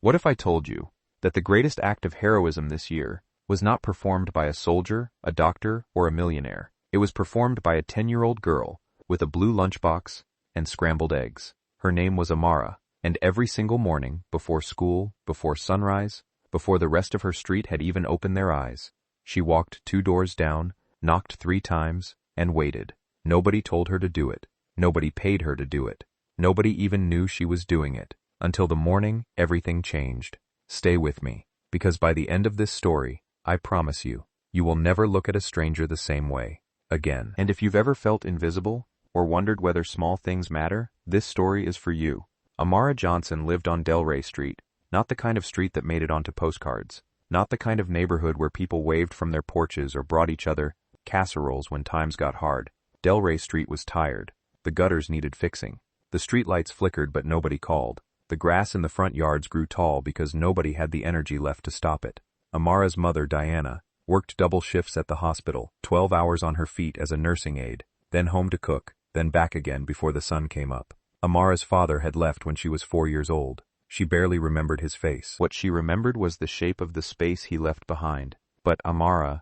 What if I told you that the greatest act of heroism this year was not performed by a soldier, a doctor, or a millionaire? It was performed by a 10-year-old girl with a blue lunchbox and scrambled eggs. Her name was Amara, and every single morning, before school, before sunrise, before the rest of her street had even opened their eyes, she walked 2 doors down, knocked 3 times, and waited. Nobody told her to do it. Nobody paid her to do it. Nobody even knew she was doing it. Until the morning, everything changed. Stay with me, because by the end of this story, I promise you, you will never look at a stranger the same way again. And if you've ever felt invisible, or wondered whether small things matter, this story is for you. Amara Johnson lived on Delray Street, not the kind of street that made it onto postcards, not the kind of neighborhood where people waved from their porches or brought each other casseroles when times got hard. Delray Street was tired. The gutters needed fixing. The streetlights flickered but nobody called. The grass in the front yards grew tall because nobody had the energy left to stop it. Amara's mother, Diana, worked double shifts at the hospital, 12 hours on her feet as a nursing aide, then home to cook, then back again before the sun came up. Amara's father had left when she was 4 years old. She barely remembered his face. What she remembered was the shape of the space he left behind. But Amara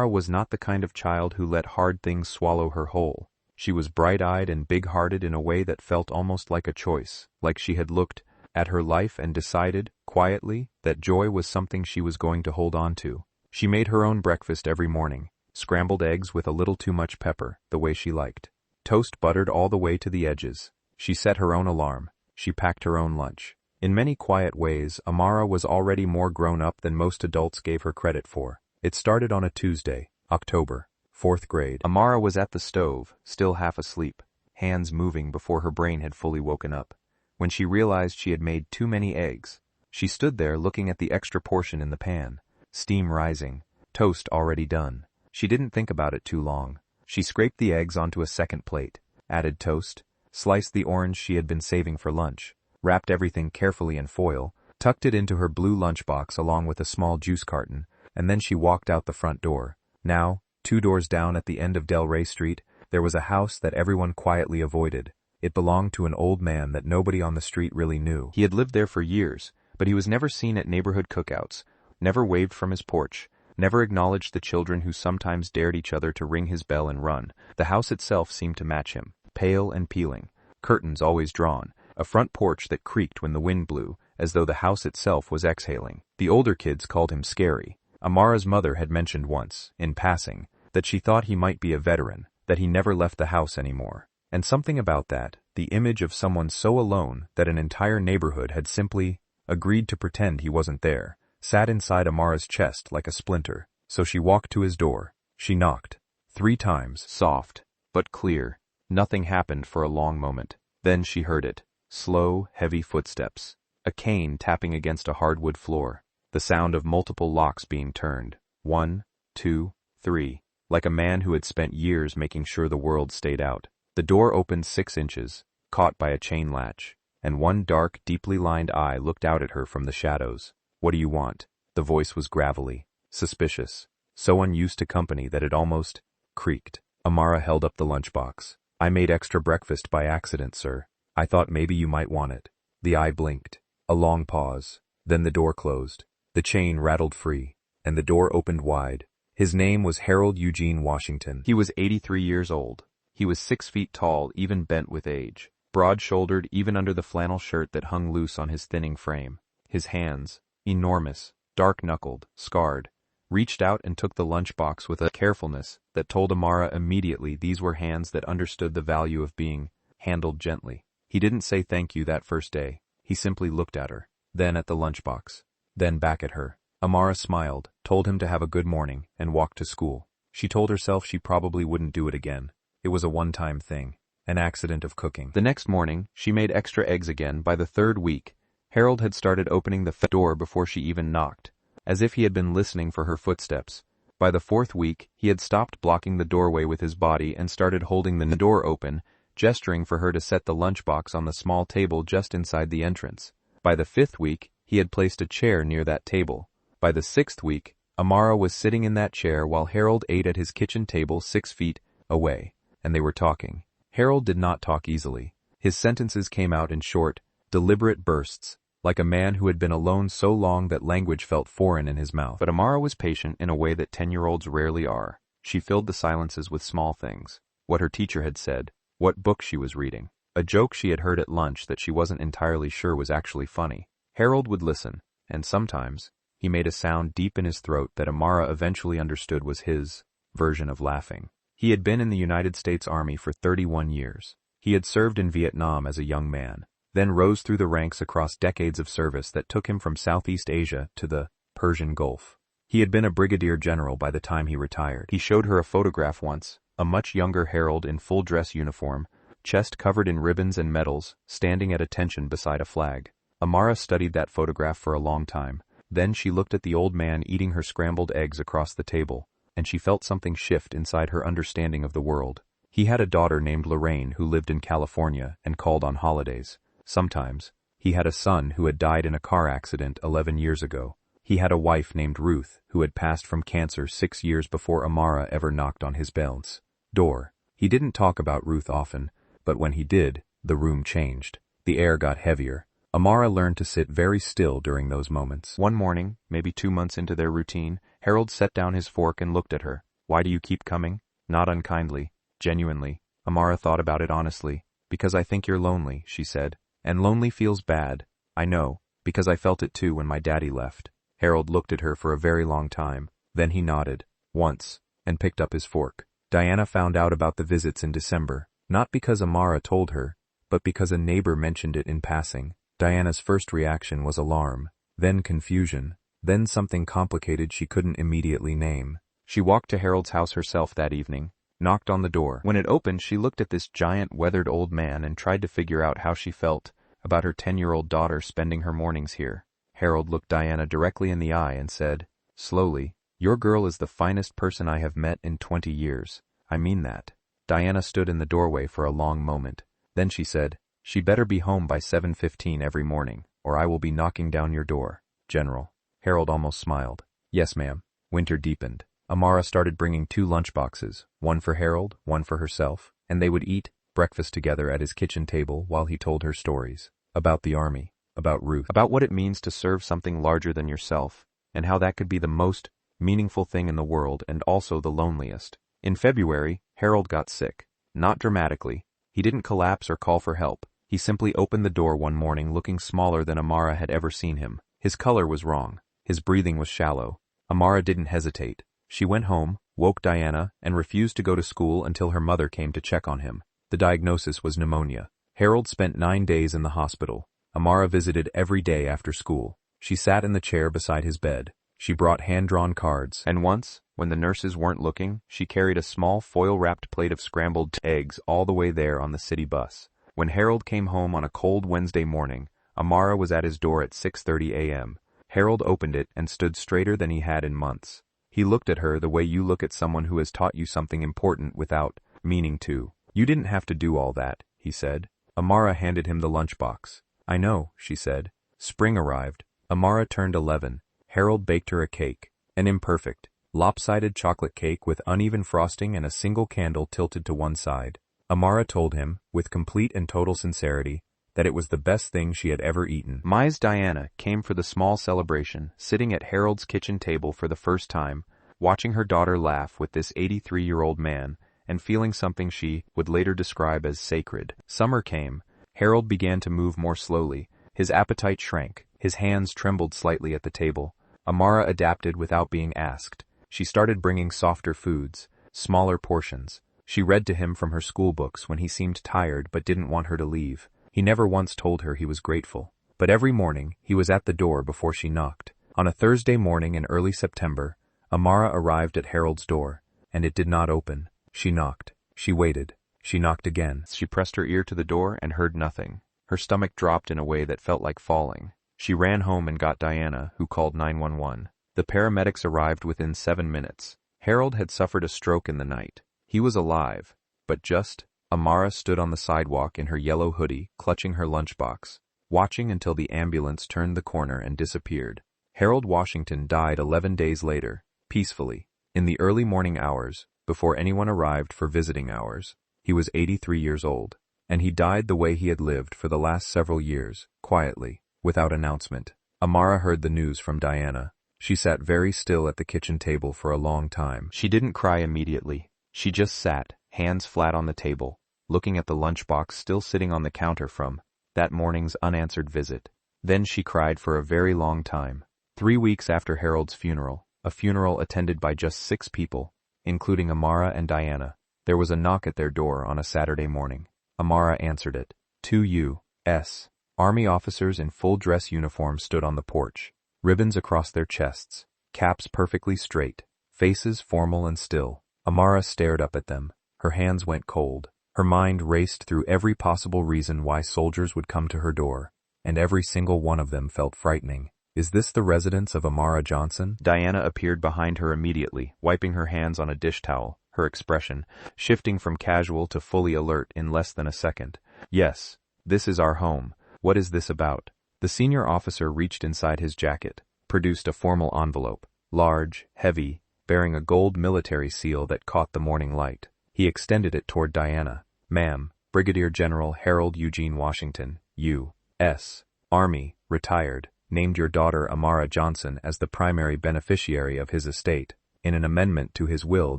was not the kind of child who let hard things swallow her whole. She was bright-eyed and big-hearted in a way that felt almost like a choice, like she had looked at her life and decided, quietly, that joy was something she was going to hold on to. She made her own breakfast every morning, scrambled eggs with a little too much pepper, the way she liked. Toast buttered all the way to the edges. She set her own alarm. She packed her own lunch. In many quiet ways, Amara was already more grown up than most adults gave her credit for. It started on a Tuesday, October, 4th grade. Amara was at the stove, still half asleep, hands moving before her brain had fully woken up. When she realized she had made too many eggs, she stood there looking at the extra portion in the pan, steam rising, toast already done. She didn't think about it too long. She scraped the eggs onto a second plate, added toast, sliced the orange she had been saving for lunch, wrapped everything carefully in foil, tucked it into her blue lunchbox along with a small juice carton, and then she walked out the front door. Now, 2 doors down at the end of Delray Street, there was a house that everyone quietly avoided. It belonged to an old man that nobody on the street really knew. He had lived there for years, but he was never seen at neighborhood cookouts, never waved from his porch, never acknowledged the children who sometimes dared each other to ring his bell and run. The house itself seemed to match him, pale and peeling, curtains always drawn, a front porch that creaked when the wind blew, as though the house itself was exhaling. The older kids called him scary. Amara's mother had mentioned once, in passing, that she thought he might be a veteran, that he never left the house anymore. And something about that, the image of someone so alone that an entire neighborhood had simply agreed to pretend he wasn't there, sat inside Amara's chest like a splinter. So she walked to his door. She knocked 3 times, soft, but clear. Nothing happened for a long moment. Then she heard it. Slow, heavy footsteps. A cane tapping against a hardwood floor. The sound of multiple locks being turned. 1, 2, 3. Like a man who had spent years making sure the world stayed out. The door opened 6 inches, caught by a chain latch, and one dark, deeply lined eye looked out at her from the shadows. "What do you want?" The voice was gravelly, suspicious, so unused to company that it almost creaked. Amara held up the lunchbox. "I made extra breakfast by accident, sir. I thought maybe you might want it." The eye blinked. A long pause. Then the door closed. The chain rattled free, and the door opened wide. His name was Harold Eugene Washington. He was 83 years old. He was 6 feet tall, even bent with age, broad-shouldered even under the flannel shirt that hung loose on his thinning frame. His hands, enormous, dark-knuckled, scarred, reached out and took the lunchbox with a carefulness that told Amara immediately these were hands that understood the value of being handled gently. He didn't say thank you that first day. He simply looked at her, then at the lunchbox, then back at her. Amara smiled, told him to have a good morning, and walked to school. She told herself she probably wouldn't do it again. It was a one-time thing, an accident of cooking. The next morning, she made extra eggs again. By the 3rd week, Harold had started opening the door before she even knocked, as if he had been listening for her footsteps. By the 4th week, he had stopped blocking the doorway with his body and started holding the door open, gesturing for her to set the lunchbox on the small table just inside the entrance. By the 5th week, he had placed a chair near that table. By the 6th week, Amara was sitting in that chair while Harold ate at his kitchen table 6 feet away, and they were talking. Harold did not talk easily. His sentences came out in short, deliberate bursts, like a man who had been alone so long that language felt foreign in his mouth. But Amara was patient in a way that 10-year-olds rarely are. She filled the silences with small things. What her teacher had said, what book she was reading, a joke she had heard at lunch that she wasn't entirely sure was actually funny. Harold would listen, and sometimes, he made a sound deep in his throat that Amara eventually understood was his version of laughing. He had been in the United States Army for 31 years. He had served in Vietnam as a young man, then rose through the ranks across decades of service that took him from Southeast Asia to the Persian Gulf. He had been a brigadier general by the time he retired. He showed her a photograph once, a much younger Harold in full dress uniform, chest covered in ribbons and medals, standing at attention beside a flag. Amara studied that photograph for a long time. Then she looked at the old man eating her scrambled eggs across the table, and she felt something shift inside her understanding of the world. He had a daughter named Lorraine who lived in California and called on holidays. Sometimes, he had a son who had died in a car accident 11 years ago. He had a wife named Ruth who had passed from cancer 6 years before Amara ever knocked on his bed's door. He didn't talk about Ruth often, but when he did, the room changed. The air got heavier. Amara learned to sit very still during those moments. One morning, maybe 2 months into their routine, Harold set down his fork and looked at her. Why do you keep coming? Not unkindly, genuinely. Amara thought about it honestly. Because I think you're lonely, she said. And lonely feels bad. I know, because I felt it too when my daddy left. Harold looked at her for a very long time. Then he nodded, once, and picked up his fork. Diana found out about the visits in December, not because Amara told her, but because a neighbor mentioned it in passing. Diana's first reaction was alarm, then confusion, then something complicated she couldn't immediately name. She walked to Harold's house herself that evening, knocked on the door. When it opened, she looked at this giant, weathered old man and tried to figure out how she felt about her 10-year-old daughter spending her mornings here. Harold looked Diana directly in the eye and said, slowly, your girl is the finest person I have met in 20 years. I mean that. Diana stood in the doorway for a long moment. Then she said, she better be home by 7:15 every morning, or I will be knocking down your door, General. Harold almost smiled. Yes, ma'am. Winter deepened. Amara started bringing 2 lunchboxes, one for Harold, one for herself, and they would eat breakfast together at his kitchen table while he told her stories. About the army, about Ruth, about what it means to serve something larger than yourself, and how that could be the most meaningful thing in the world and also the loneliest. In February, Harold got sick. Not dramatically. He didn't collapse or call for help. He simply opened the door one morning looking smaller than Amara had ever seen him. His color was wrong. His breathing was shallow. Amara didn't hesitate. She went home, woke Diana, and refused to go to school until her mother came to check on him. The diagnosis was pneumonia. Harold spent 9 days in the hospital. Amara visited every day after school. She sat in the chair beside his bed. She brought hand-drawn cards. And once, when the nurses weren't looking, she carried a small foil-wrapped plate of scrambled eggs all the way there on the city bus. When Harold came home on a cold Wednesday morning, Amara was at his door at 6:30 a.m. Harold opened it and stood straighter than he had in months. He looked at her the way you look at someone who has taught you something important without meaning to. You didn't have to do all that, he said. Amara handed him the lunchbox. I know, she said. Spring arrived. Amara turned 11. Harold baked her a cake. An imperfect, lopsided chocolate cake with uneven frosting and a single candle tilted to one side. Amara told him, with complete and total sincerity, that it was the best thing she had ever eaten. Ms. Diana came for the small celebration, sitting at Harold's kitchen table for the first time, watching her daughter laugh with this 83-year-old man, and feeling something she would later describe as sacred. Summer came. Harold began to move more slowly. His appetite shrank. His hands trembled slightly at the table. Amara adapted without being asked. She started bringing softer foods, smaller portions. She read to him from her school books when he seemed tired but didn't want her to leave. He never once told her he was grateful. But every morning, he was at the door before she knocked. On a Thursday morning in early September, Amara arrived at Harold's door, and it did not open. She knocked. She waited. She knocked again. She pressed her ear to the door and heard nothing. Her stomach dropped in a way that felt like falling. She ran home and got Diana, who called 911. The paramedics arrived within 7 minutes. Harold had suffered a stroke in the night. He was alive, but just. Amara stood on the sidewalk in her yellow hoodie, clutching her lunchbox, watching until the ambulance turned the corner and disappeared. Harold Washington died 11 days later, peacefully, in the early morning hours, before anyone arrived for visiting hours. He was 83 years old, and he died the way he had lived for the last several years, quietly. without announcement. Amara heard the news from Diana. She sat very still at the kitchen table for a long time. She didn't cry immediately. She just sat, hands flat on the table, looking at the lunchbox still sitting on the counter from that morning's unanswered visit. Then she cried for a very long time. 3 weeks after Harold's funeral, a funeral attended by just 6 people, including Amara and Diana, there was a knock at their door on a Saturday morning. Amara answered it. 2 U.S. Army officers in full dress uniform stood on the porch, ribbons across their chests, caps perfectly straight, faces formal and still. Amara stared up at them. Her hands went cold. Her mind raced through every possible reason why soldiers would come to her door, and every single one of them felt frightening. Is this the residence of Amara Johnson? Diana appeared behind her immediately, wiping her hands on a dish towel, her expression shifting from casual to fully alert in less than a second. Yes, this is our home. What is this about? The senior officer reached inside his jacket, produced a formal envelope, large, heavy, bearing a gold military seal that caught the morning light. He extended it toward Diana. Ma'am, Brigadier General Harold Eugene Washington, U.S. Army, retired, named your daughter Amara Johnson as the primary beneficiary of his estate, in an amendment to his will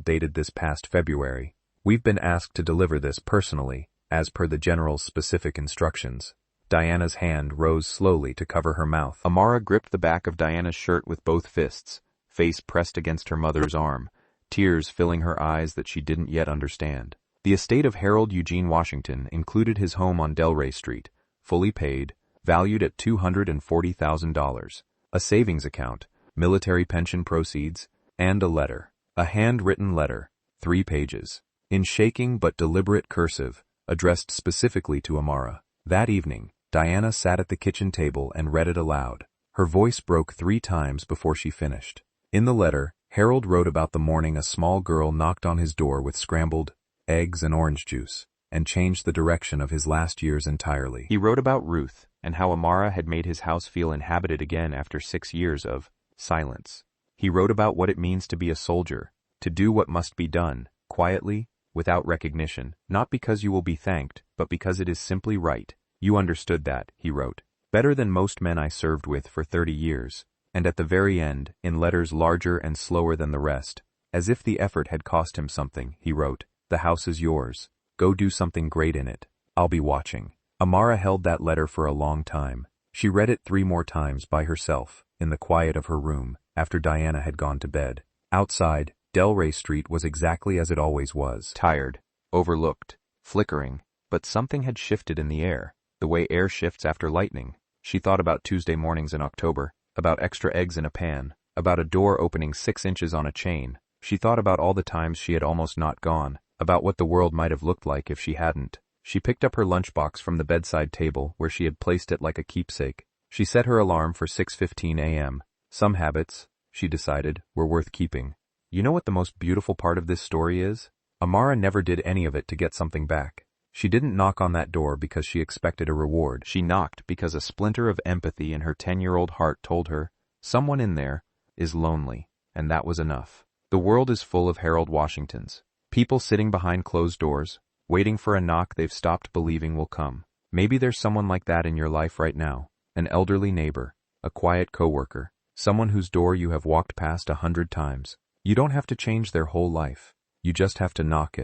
dated this past February. We've been asked to deliver this personally, as per the General's specific instructions. Diana's hand rose slowly to cover her mouth. Amara gripped the back of Diana's shirt with both fists, face pressed against her mother's arm, tears filling her eyes that she didn't yet understand. The estate of Harold Eugene Washington included his home on Delray Street, fully paid, valued at $240,000, a savings account, military pension proceeds, and a letter. A handwritten letter, 3 pages, in shaking but deliberate cursive, addressed specifically to Amara. That evening, Diana sat at the kitchen table and read it aloud. Her voice broke 3 times before she finished. In the letter, Harold wrote about the morning a small girl knocked on his door with scrambled eggs and orange juice, and changed the direction of his last years entirely. He wrote about Ruth, and how Amara had made his house feel inhabited again after 6 years of silence. He wrote about what it means to be a soldier, to do what must be done, quietly, without recognition, not because you will be thanked, but because it is simply right. You understood that, he wrote, better than most men I served with for 30 years. And at the very end, in letters larger and slower than the rest, as if the effort had cost him something, he wrote, the house is yours. Go do something great in it. I'll be watching. Amara held that letter for a long time. She read it 3 more times by herself, in the quiet of her room, after Diana had gone to bed. Outside, Delray Street was exactly as it always was. Tired, overlooked, flickering, but something had shifted in the air, the way air shifts after lightning. She thought about Tuesday mornings in October, about extra eggs in a pan, about a door opening 6 inches on a chain. She thought about all the times she had almost not gone, about what the world might have looked like if she hadn't. She picked up her lunchbox from the bedside table where she had placed it like a keepsake. She set her alarm for 6:15 a.m. Some habits, she decided, were worth keeping. You know what the most beautiful part of this story is? Amara never did any of it to get something back. She didn't knock on that door because she expected a reward. She knocked because a splinter of empathy in her 10-year-old heart told her, someone in there is lonely, and that was enough. The world is full of Harold Washingtons. People sitting behind closed doors, waiting for a knock they've stopped believing will come. Maybe there's someone like that in your life right now. An elderly neighbor, a quiet coworker, someone whose door you have walked past 100 times. You don't have to change their whole life. You just have to knock.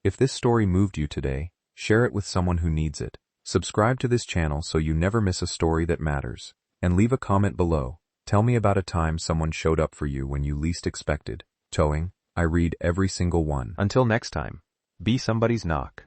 If this story moved you today, share it with someone who needs it. Subscribe to this channel so you never miss a story that matters. And leave a comment below. Tell me about a time someone showed up for you when you least expected. Towing, I read every single one. Until next time, be somebody's knock.